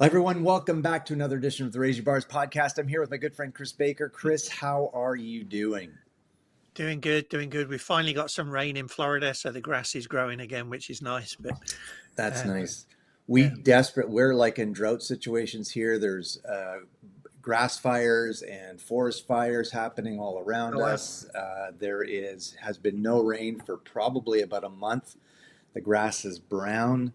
Hi, everyone. Welcome back to another edition of the Raise Your Bars podcast. I'm here with my good friend Chris Baker. Chris, how are you doing? Doing good, doing good. We finally got some rain in Florida, so the grass is growing again, which is nice. But That's um, nice. yeah, We're like in drought situations here. There's grass fires and forest fires happening all around oh wow, us. Has been no rain for probably about a month. The grass is brown.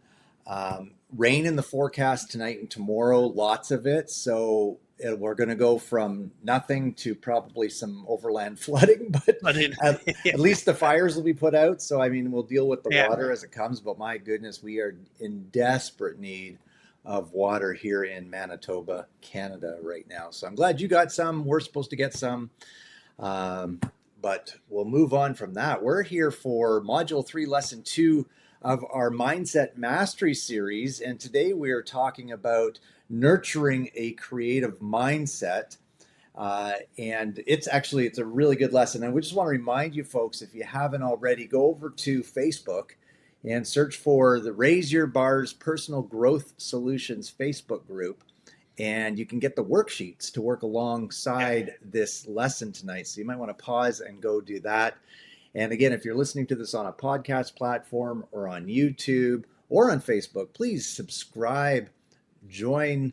Rain in the forecast tonight and tomorrow, lots of it. So we're going to go from nothing to probably some overland flooding, but I didn't. at least the fires will be put out. So, I mean, we'll deal with the Yeah, water as it comes. But my goodness, we are in desperate need of water here in Manitoba, Canada, right now. So I'm glad you got some. We're supposed to get some. Um, but we'll move on from that. We're here for Module 3, Lesson 2 of our Mindset Mastery series. And today we are talking about nurturing a creative mindset. And it's a really good lesson. And we just want to remind you folks, if you haven't already, go over to Facebook and search for the Raise Your Bars Personal Growth Solutions Facebook group, and you can get the worksheets to work alongside this lesson tonight. So you might want to pause and go do that. And again, if you're listening to this on a podcast platform or on YouTube or on Facebook, please subscribe, join.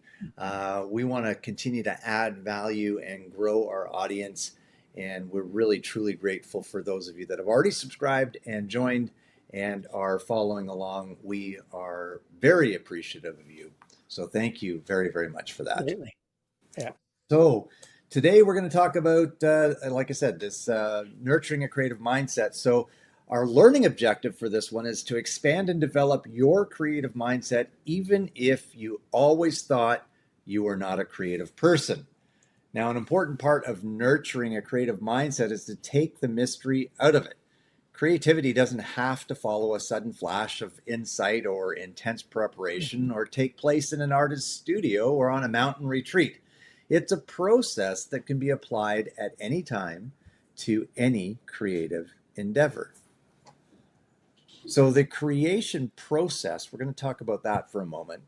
We want to continue to add value and grow our audience. And we're really, truly grateful for those of you that have already subscribed and joined and are following along. We are very appreciative of you. So thank you very, very much for that. absolutely. Yeah. So today we're going to talk about, like I said, this nurturing a creative mindset. So our learning objective for this one is to expand and develop your creative mindset, even if you always thought you were not a creative person. Now, an important part of nurturing a creative mindset is to take the mystery out of it. Creativity doesn't have to follow a sudden flash of insight or intense preparation or take place in an artist's studio or on a mountain retreat. It's a process that can be applied at any time to any creative endeavor. So, the creation process, we're going to talk about that for a moment.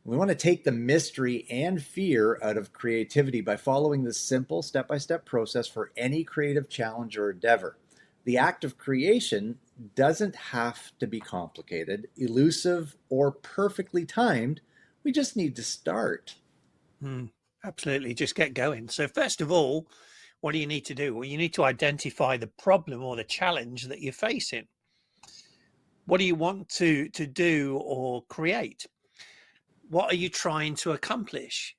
We want to take the mystery and fear out of creativity by following this simple step by step process for any creative challenge or endeavor. The act of creation doesn't have to be complicated, elusive, or perfectly timed. We just need to start. Absolutely. Just get going. So first of all, what do you need to do? Well, you need to identify the problem or the challenge that you're facing. What do you want to do or create? What are you trying to accomplish?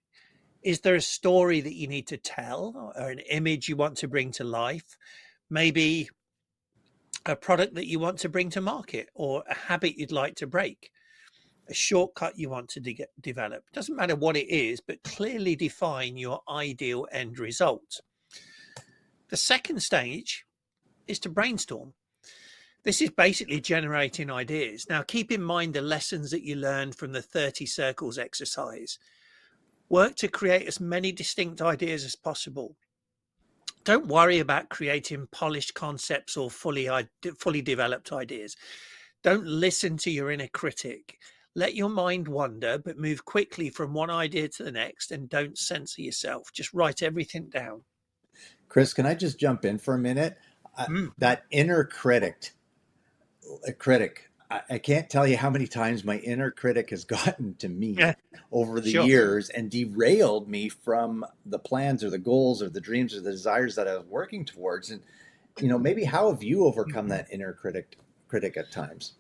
Is there a story that you need to tell or an image you want to bring to life? Maybe a product that you want to bring to market or a habit you'd like to break, a shortcut you want to develop. Doesn't matter what it is, but clearly define your ideal end result. The second stage is to brainstorm. This is basically generating ideas. Now, keep in mind the lessons that you learned from the 30 circles exercise. Work to create as many distinct ideas as possible. Don't worry about creating polished concepts or fully developed ideas. Don't listen to your inner critic. Let your mind wander, but move quickly from one idea to the next and don't censor yourself. Just write everything down. Chris, can I just jump in for a minute? Mm, That inner critic, I can't tell you how many times my inner critic has gotten to me yeah, over the sure. years and derailed me from the plans or the goals or the dreams or the desires that I was working towards. And maybe how have you overcome that inner critic at times?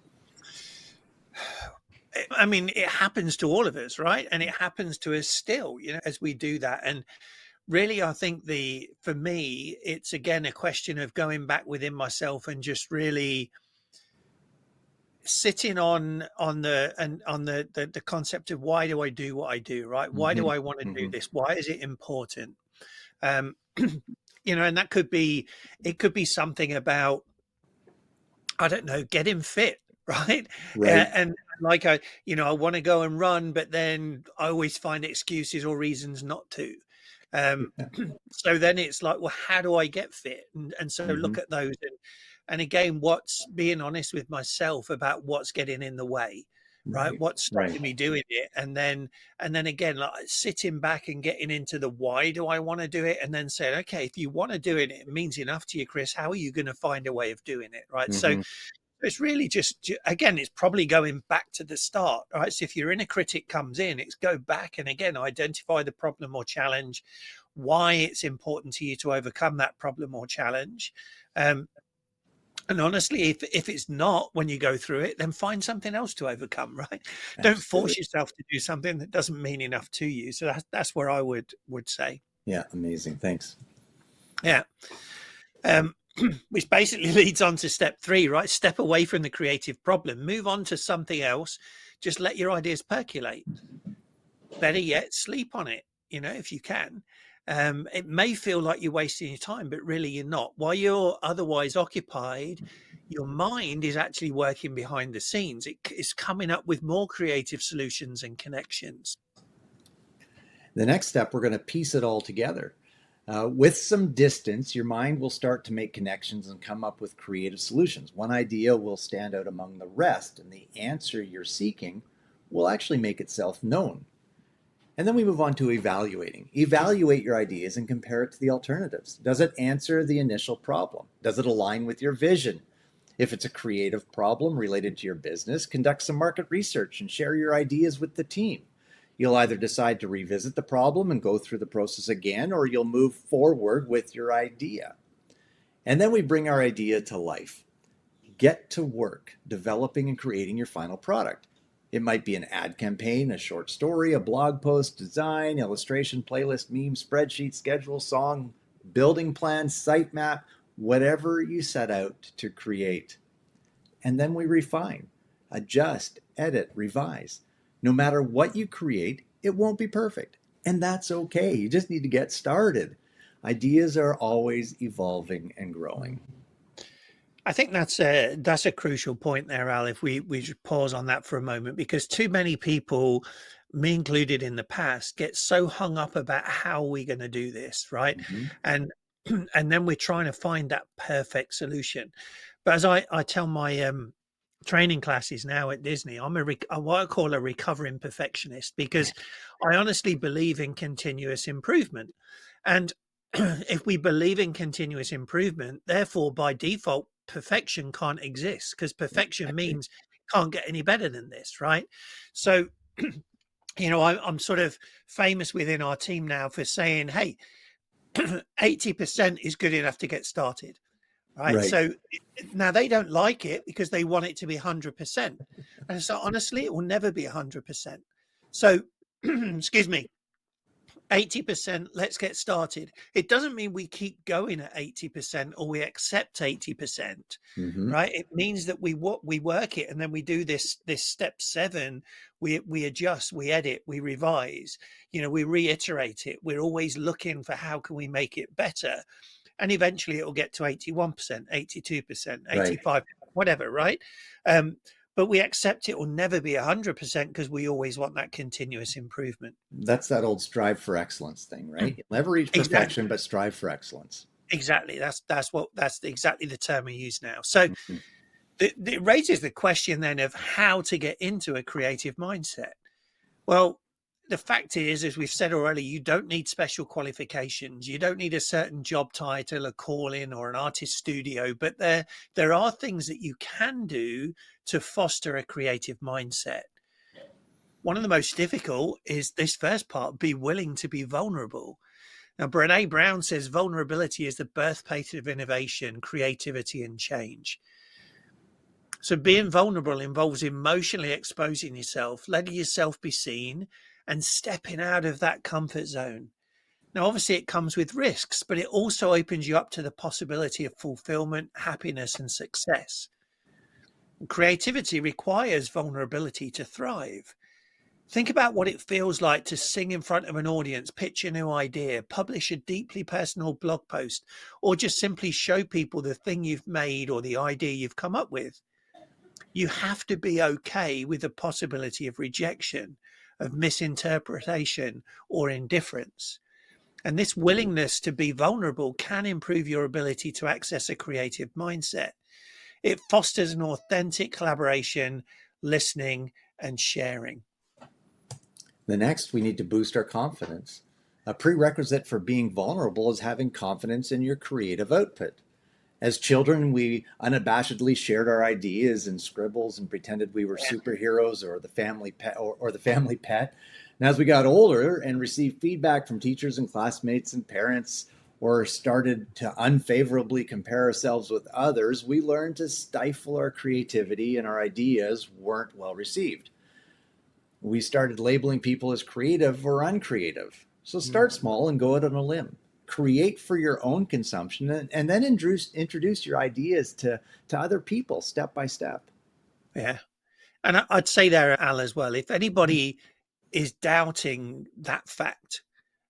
I mean, it happens to all of us, right? And it happens to us still, as we do that. And really, I think for me, it's again a question of going back within myself and just really sitting on the concept of why do I do what I do, right? Why do Mm-hmm. I want to do Mm-hmm. this? Why is it important? Um, and that could be it could be something about, I don't know, getting fit, right? Right. And like I want to go and run, but then I always find excuses or reasons not to. Um, so then it's like, well, how do I get fit? And so Mm-hmm. look at those and again, what's being honest with myself about what's getting in the way. right? Right. What's Right. stopping me doing it? And then again, like sitting back and getting into the why do I want to do it? And then saying, okay, if you want to do it, it means enough to you, Chris. How are you going to find a way of doing it? Right. So Hmm. it's really just, again, it's probably going back to the start, right? So if your inner critic comes in, it's go back and again, identify the problem or challenge, why it's important to you to overcome that problem or challenge. Um, and honestly, if it's not when you go through it, then find something else to overcome, right? Don't Absolutely. force yourself to do something that doesn't mean enough to you. So that's where I would say. Yeah. Amazing. Thanks. Yeah. Um, which basically leads on to step 3, right? Step away from the creative problem, move on to something else. Just let your ideas percolate. Better yet, sleep on it, if you can. It may feel like you're wasting your time, but really you're not. While you're otherwise occupied, your mind is actually working behind the scenes. It's coming up with more creative solutions and connections. The next step, we're going to piece it all together. With some distance, your mind will start to make connections and come up with creative solutions. One idea will stand out among the rest, and the answer you're seeking will actually make itself known. And then we move on to evaluating. Evaluate your ideas and compare it to the alternatives. Does it answer the initial problem? Does it align with your vision? If it's a creative problem related to your business, conduct some market research and share your ideas with the team. You'll either decide to revisit the problem and go through the process again, or you'll move forward with your idea. And then we bring our idea to life. Get to work developing and creating your final product. It might be an ad campaign, a short story, a blog post, design, illustration, playlist, meme, spreadsheet, schedule, song, building plan, sitemap, whatever you set out to create. And then we refine, adjust, edit, revise. No matter what you create, it won't be perfect. And that's okay. You just need to get started. Ideas are always evolving and growing. I think that's a crucial point there, Al. If we just pause on that for a moment, because too many people, me included in the past, get so hung up about how we're going to do this, right? Mhm. And and then we're trying to find that perfect solution. But as I tell my training classes now at Disney, what I call a recovering perfectionist because I honestly believe in continuous improvement, and if we believe in continuous improvement, therefore by default perfection can't exist because perfection Exactly. means can't get any better than this, right? So I'm sort of famous within our team now for saying, hey, 80% is good enough to get started, right? Right. So now they don't like it because they want it to be 100%. And so honestly, it will never be 100%. So, excuse me, 80%, let's get started. It doesn't mean we keep going at 80% or we accept 80%, Hmm. right? It means that we work it and then we do this step 7, we adjust, we edit, we revise, we reiterate it. We're always looking for how can we make it better, and eventually it will get to 81%, 82%, Right. 85, whatever, right? Um, but we accept it will never be 100% because we always want that continuous improvement. That's that old strive for excellence thing, right? You'll never reach Exactly. perfection, but strive for excellence. Exactly. That's exactly the term we use now. So Mhm. it raises the question then of how to get into a creative mindset. Well, the fact is, as we've said already, you don't need special qualifications. You don't need a certain job title, a calling, or an artist studio. But there are things that you can do to foster a creative mindset. One of the most difficult is this first part: be willing to be vulnerable. Now, Brené Brown says vulnerability is the birthplace of innovation, creativity, and change. So, being vulnerable involves emotionally exposing yourself, letting yourself be seen, and stepping out of that comfort zone. Now, obviously, it comes with risks, but it also opens you up to the possibility of fulfillment, happiness, and success. Creativity requires vulnerability to thrive. Think about what it feels like to sing in front of an audience, pitch a new idea, publish a deeply personal blog post, or just simply show people the thing you've made or the idea you've come up with. You have to be okay with the possibility of rejection, of misinterpretation, or indifference. And this willingness to be vulnerable can improve your ability to access a creative mindset. It fosters an authentic collaboration, listening, and sharing. The next, we need to boost our confidence. A prerequisite for being vulnerable is having confidence in your creative output. As children, we unabashedly shared our ideas and scribbles and pretended we were superheroes or the family pet or the family pet. And as we got older and received feedback from teachers and classmates and parents, or started to unfavorably compare ourselves with others, we learned to stifle our creativity and our ideas weren't well received. We started labeling people as creative or uncreative. So start small and go out on a limb. Create for your own consumption and then introduce your ideas to other people step by step. Yeah. And I'd say there, Al, as well, if anybody is doubting that fact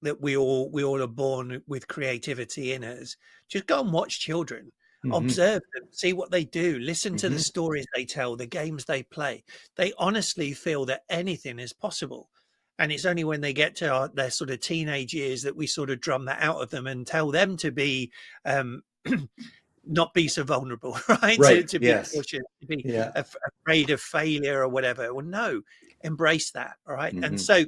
that we all are born with creativity in us, just go and watch children, Mm-hmm. observe them, see what they do, listen to the Mm-hmm. stories they tell, the games they play. They honestly feel that anything is possible. And it's only when they get to their sort of teenage years that we sort of drum that out of them and tell them to be um, not be so vulnerable, right? To, Right. to be Yes. cautious, to be Yeah. afraid of failure or whatever. Well, no, embrace that, all right? And Mm-hmm. so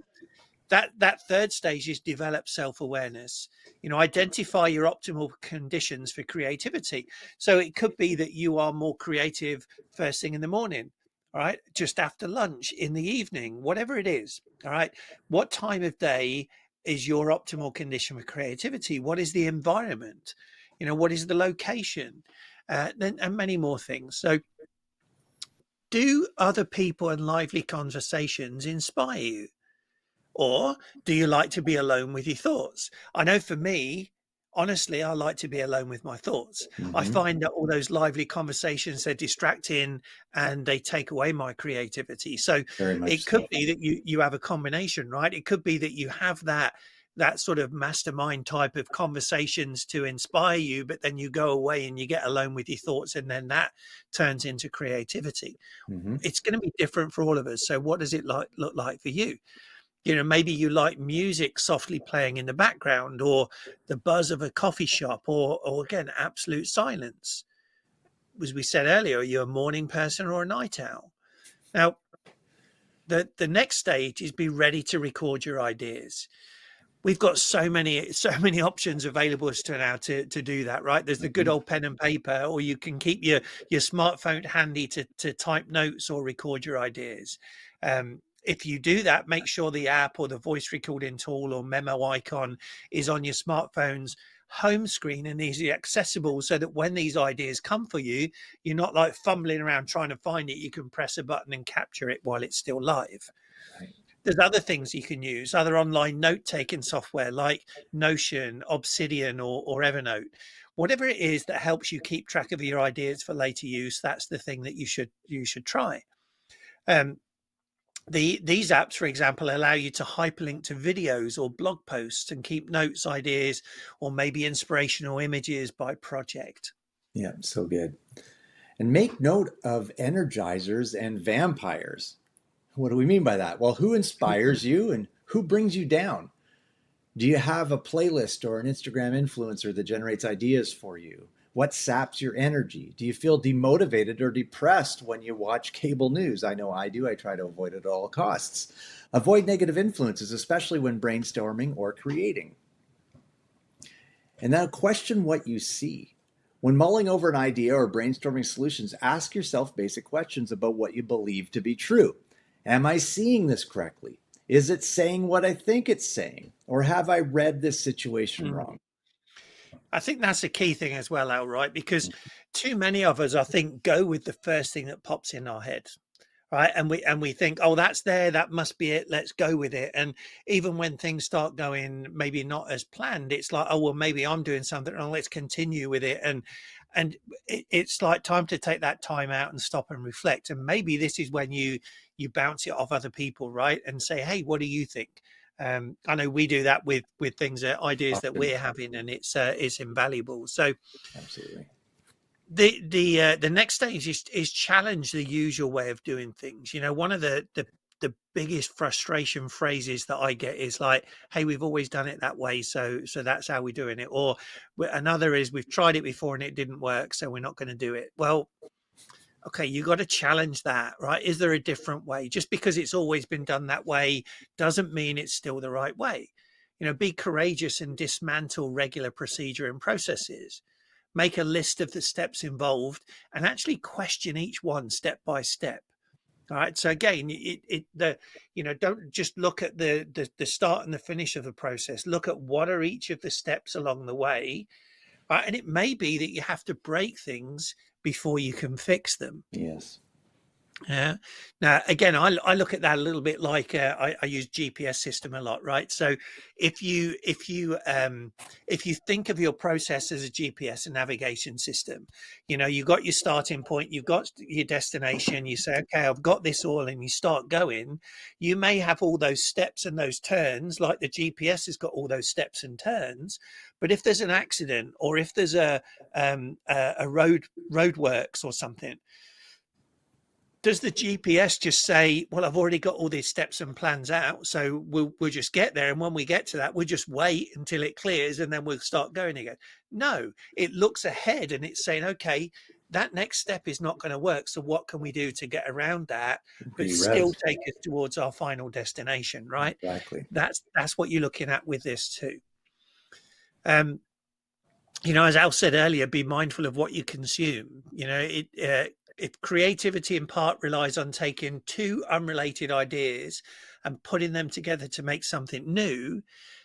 that third stage is develop self-awareness. Identify your optimal conditions for creativity. So it could be that you are more creative first thing in the morning, all right, just after lunch, in the evening, whatever it is, all right. What time of day is your optimal condition for creativity? What is the environment? What is the location? And many more things. So do other people and lively conversations inspire you? Or do you like to be alone with your thoughts? I know for me, honestly, I like to be alone with my thoughts. I Mm-hmm. find that all those lively conversations, they're distracting and they take away my creativity. So Very much it could so. be that you have a combination, right? It could be that you have that sort of mastermind type of conversations to inspire you, but then you go away and you get alone with your thoughts, and then that turns into creativity. Mm-hmm. It's going to be different for all of us. So what does it look like for you? Maybe you like music softly playing in the background, or the buzz of a coffee shop, or again, absolute silence. As we said earlier, are you a morning person or a night owl? Now, the next stage is be ready to record your ideas. We've got so many options available to now to do that, right? There's the good Mm-hmm. old pen and paper, or you can keep your smartphone handy to type notes or record your ideas. If you do that, make sure the app or the voice recording tool or memo icon is on your smartphone's home screen and easily accessible, so that when these ideas come for you, you're not like fumbling around trying to find it. You can press a button and capture it while it's still live. Right. There's other things you can use, other online note-taking software like Notion, Obsidian, or Evernote. Whatever it is that helps you keep track of your ideas for later use, that's the thing that you should try. Um, these apps, for example, allow you to hyperlink to videos or blog posts and keep notes, ideas, or maybe inspirational images by project. Yeah. So good. And make note of energizers and vampires. What do we mean by that? Well, who inspires you and who brings you down? Do you have a playlist or an Instagram influencer that generates ideas for you? What saps your energy? Do you feel demotivated or depressed when you watch cable news? I know I do. I try to avoid it at all costs. Avoid negative influences, especially when brainstorming or creating. And now question what you see. When mulling over an idea or brainstorming solutions, ask yourself basic questions about what you believe to be true. Am I seeing this correctly? Is it saying what I think it's saying? Or have I read this situation Mm. wrong? I think that's a key thing as well, Al, right? Because too many of us, I think, go with the first thing that pops in our head, right? And we think, oh, that's there, that must be it, let's go with it. And even when things start going maybe not as planned, it's like, oh well, maybe I'm doing something wrong, let's continue with it. And it's like time to take that time out and stop and reflect. And maybe this is when you bounce it off other people, right? And say, hey, what do you think? I know we do that with things, ideas that Often. we're having, and it's invaluable. So Absolutely. the next stage is challenge the usual way of doing things. One of the biggest frustration phrases that I get is like, "Hey, we've always done it that way, so that's how we're doing it." Or another is, "We've tried it before and it didn't work, so we're not going to do it." Well, Okay, you got to challenge that, right? Is there a different way? Just because it's always been done that way doesn't mean it's still the right way. Be courageous and dismantle regular procedure and processes. Make a list of the steps involved and actually question each one step by step. All right. So again, don't just look at the start and the finish of the process. Look at what are each of the steps along the way. Right. And it may be that you have to break things before you can fix them. Yes. Yeah. Now, again, I look at that a little bit like I use GPS system a lot, right? So if you think of your process as a GPS and navigation system, you got your starting point, you've got your destination. You say, okay, I've got this all, and you start going. You may have all those steps and those turns, like the GPS has got all those steps and turns. But if there's an accident, or if there's a roadworks or something, does the GPS just say, well, I've already got all these steps and plans out, so we'll just get there, and when we get to that, we'll just wait until it clears and then we'll start going again? No, it looks ahead and it's saying, okay, that next step is not going to work, so what can we do to get around that but still Re-res. take us towards our final destination, right? Exactly. That's what you're looking at with this too. As Al said earlier, be mindful of what you consume. If creativity in part relies on taking two unrelated ideas and putting them together to make something new,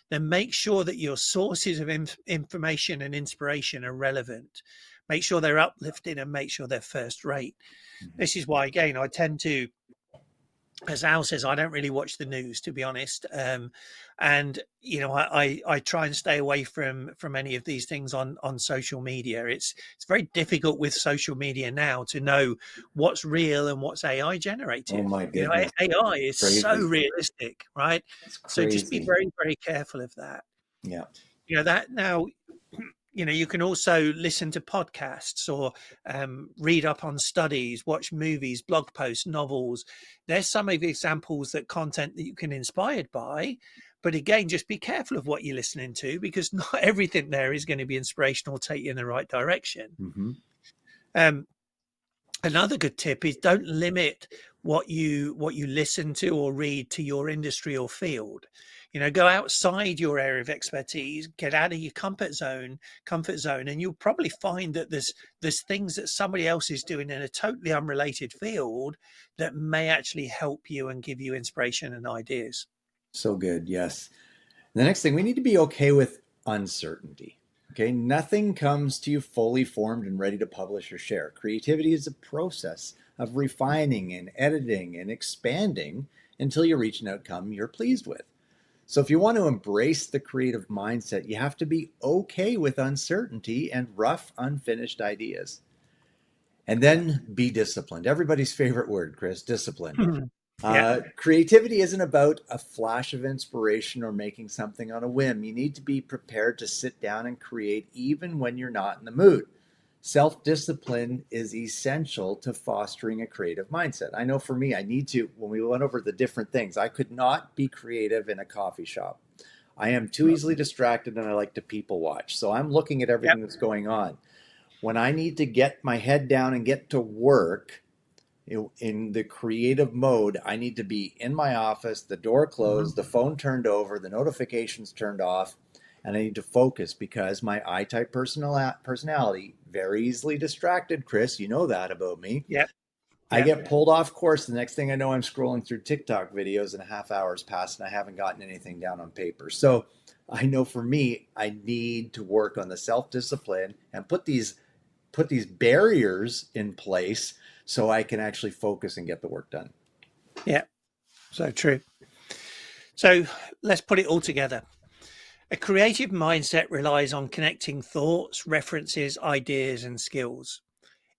then make sure that your sources of information and inspiration are relevant. Make sure they're uplifting and make sure they're first rate. This is why, again, I tend to, as Al says, I don't really watch the news, to be honest. And I try and stay away from any of these things on social media. It's very difficult with social media now to know what's real and what's AI generated. Oh my goodness. AI is Crazy. so realistic, right? It's So just be crazy. very, very careful of that. Yeah. That now, you can also listen to podcasts or read up on studies, watch movies, blog posts, novels. There's some of the examples that content that you can inspired by. But again, just be careful of what you're listening to, because not everything there is going to be inspirational, take you in the right direction. Mm-hmm. Another good tip is don't limit what you listen to or read to your industry or field. Go outside your area of expertise, get out of your comfort zone, and you'll probably find that there's things that somebody else is doing in a totally unrelated field that may actually help you and give you inspiration and ideas. So good. Yes. The next thing, we need to be okay with uncertainty. Okay. Nothing comes to you fully formed and ready to publish or share. Creativity is a process of refining and editing and expanding until you reach an outcome you're pleased with. So if you want to embrace the creative mindset, you have to be okay with uncertainty and rough, unfinished ideas. And then be disciplined. Everybody's favorite word, Chris, discipline. Yeah. Creativity isn't about a flash of inspiration or making something on a whim. You need to be prepared to sit down and create even when you're not in the mood. Self-discipline is essential to fostering a creative mindset. I know for me, I need to, when we went over the different things, I could not be creative in a coffee shop. I am too easily distracted and I like to people watch. So I'm looking at everything that's going on. When I need to get my head down and get to work, in the creative mode, I need to be in my office, the door closed, the phone turned over, the notifications turned off, and I need to focus because my I-type personality, very easily distracted. Chris, you know that about me. Yeah. I get pulled off course. The next thing I know, I'm scrolling through TikTok videos and a half hour's passed and I haven't gotten anything down on paper. So I know for me, I need to work on the self-discipline and put these barriers in place so I can actually focus and get the work done. Yeah, so true. So let's put it all together. A creative mindset relies on connecting thoughts, references, ideas, and skills.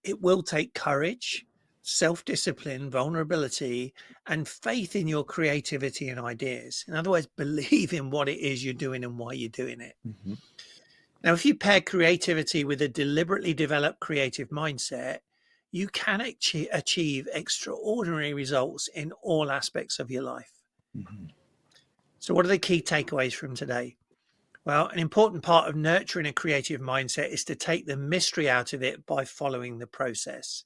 It will take courage, self-discipline, vulnerability, and faith in your creativity and ideas. In other words, believe in what it is you're doing and why you're doing it. Mm-hmm. Now, if you pair creativity with a deliberately developed creative mindset, you can achieve extraordinary results in all aspects of your life. Mm-hmm. So what are the key takeaways from today? Well, an important part of nurturing a creative mindset is to take the mystery out of it by following the process.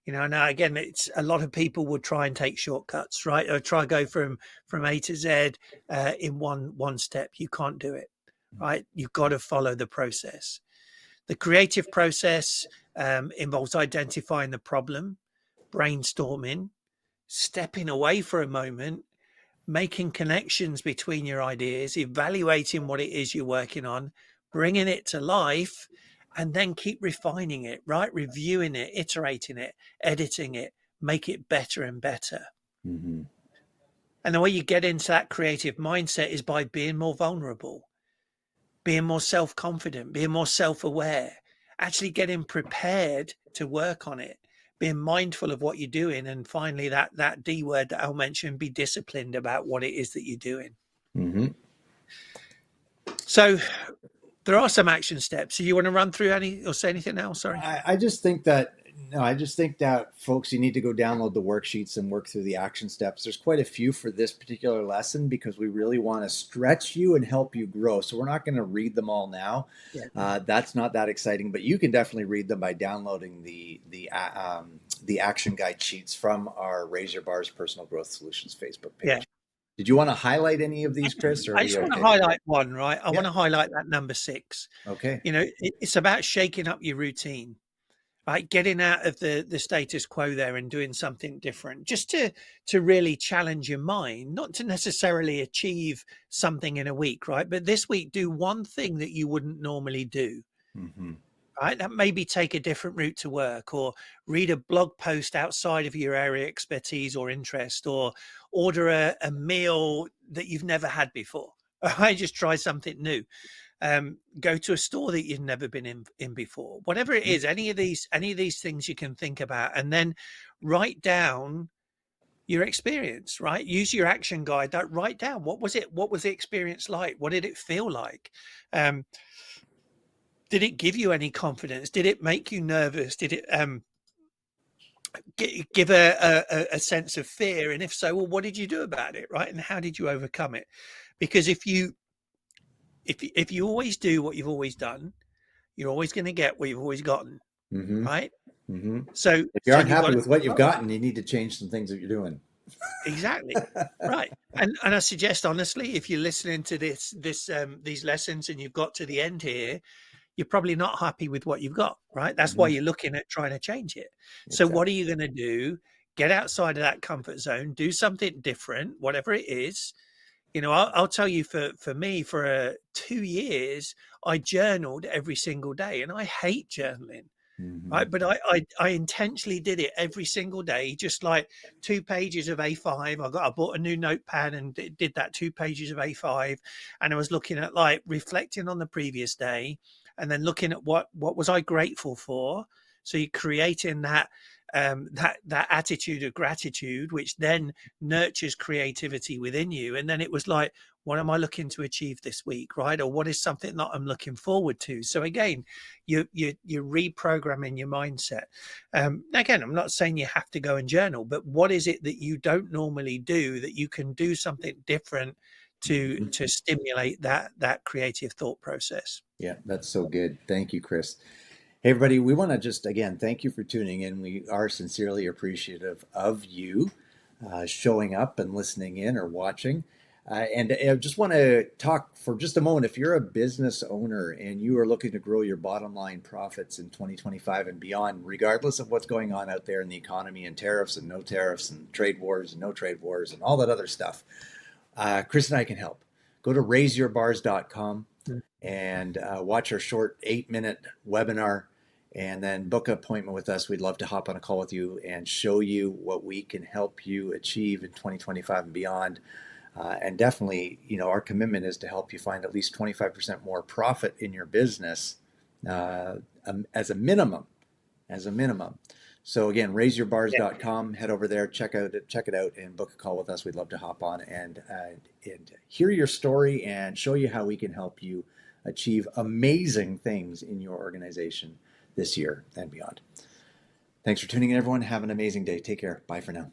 Now again, it's a lot of people would try and take shortcuts, right? Or try go from A to Z in one step. You can't do it, right? You've got to follow the process. The creative process involves identifying the problem, brainstorming, stepping away for a moment, making connections between your ideas, evaluating what it is you're working on, bringing it to life, and then keep refining it, right? Reviewing it, iterating it, editing it, make it better and better. Mm-hmm. And the way you get into that creative mindset is by being more vulnerable, being more self-confident, being more self-aware, actually getting prepared to work on it, being mindful of what you're doing, and finally that D word that I'll mention, be disciplined about what it is that you're doing. Mm-hmm. So there are some action steps. So you want to run through any or say anything else? Sorry. I just think that no, I just think that folks, you need to go download the worksheets and work through the action steps. There's quite a few for this particular lesson because we really want to stretch you and help you grow. So we're not going to read them all now. Yeah. That's not that exciting, but you can definitely read them by downloading the action guide sheets from our Raise Your Bars Personal Growth Solutions Facebook page. Yeah. Did you want to highlight any of these, Chris? Or I just want to highlight one, right? I want to highlight that number 6. Okay. It's about shaking up your routine, right? Getting out of the status quo there and doing something different, just to really challenge your mind, not to necessarily achieve something in a week, right? But this week, do one thing that you wouldn't normally do. Mm-hmm. Right, that maybe take a different route to work, or read a blog post outside of your area expertise or interest, or order a meal that you've never had before. I just try something new. Go to a store that you've never been in before. Whatever it is, any of these things you can think about, and then write down your experience. Right, use your action guide. That write down what was it? What was the experience like? What did it feel like? Did it give you any confidence? Did it make you nervous? Did it give a sense of fear? And if so, well, what did you do about it, right? And how did you overcome it? Because if you always do what you've always done, you're always going to get what you've always gotten, Mm-hmm. right? Mm-hmm. So If you aren't you've got happy to, with what you've gotten, you need to change some things that you're doing. exactly. Right. And I suggest, honestly, if you're listening to these lessons and you've got to the end here, you're probably not happy with what you've got, right? That's why you're looking at trying to change it. So what are you going to do? Get outside of that comfort zone, do something different, whatever it is. I'll tell you, for me, for 2 years, I journaled every single day, and I hate journaling. Mm-hmm. Right. But I intentionally did it every single day, just like 2 pages of A5. I bought a new notepad and did that 2 pages of A5. And I was looking at, like, reflecting on the previous day, and then looking at what was I grateful for. So you're creating that that attitude of gratitude, which then nurtures creativity within you. And then it was like, what am I looking to achieve this week, right? Or what is something that I'm looking forward to? So again, you're reprogramming your mindset. Again, I'm not saying you have to go and journal, but what is it that you don't normally do that you can do something different to stimulate that creative thought process? Yeah, that's so good. Thank you, Chris. Hey, everybody, we want to just, again, thank you for tuning in. We are sincerely appreciative of you showing up and listening in or watching. And I just want to talk for just a moment. If you're a business owner and you are looking to grow your bottom line profits in 2025 and beyond, regardless of what's going on out there in the economy and tariffs and no tariffs and trade wars and no trade wars and all that other stuff, Chris and I can help. Go to raiseyourbars.com and watch our short 8-minute webinar, and then book an appointment with us. We'd love to hop on a call with you and show you what we can help you achieve in 2025 and beyond. And definitely, our commitment is to help you find at least 25% more profit in your business as a minimum. So again, raiseyourbars.com, head over there, check it out, and book a call with us. We'd love to hop on and hear your story and show you how we can help you achieve amazing things in your organization this year and beyond. Thanks for tuning in, everyone. Have an amazing day. Take care. Bye for now.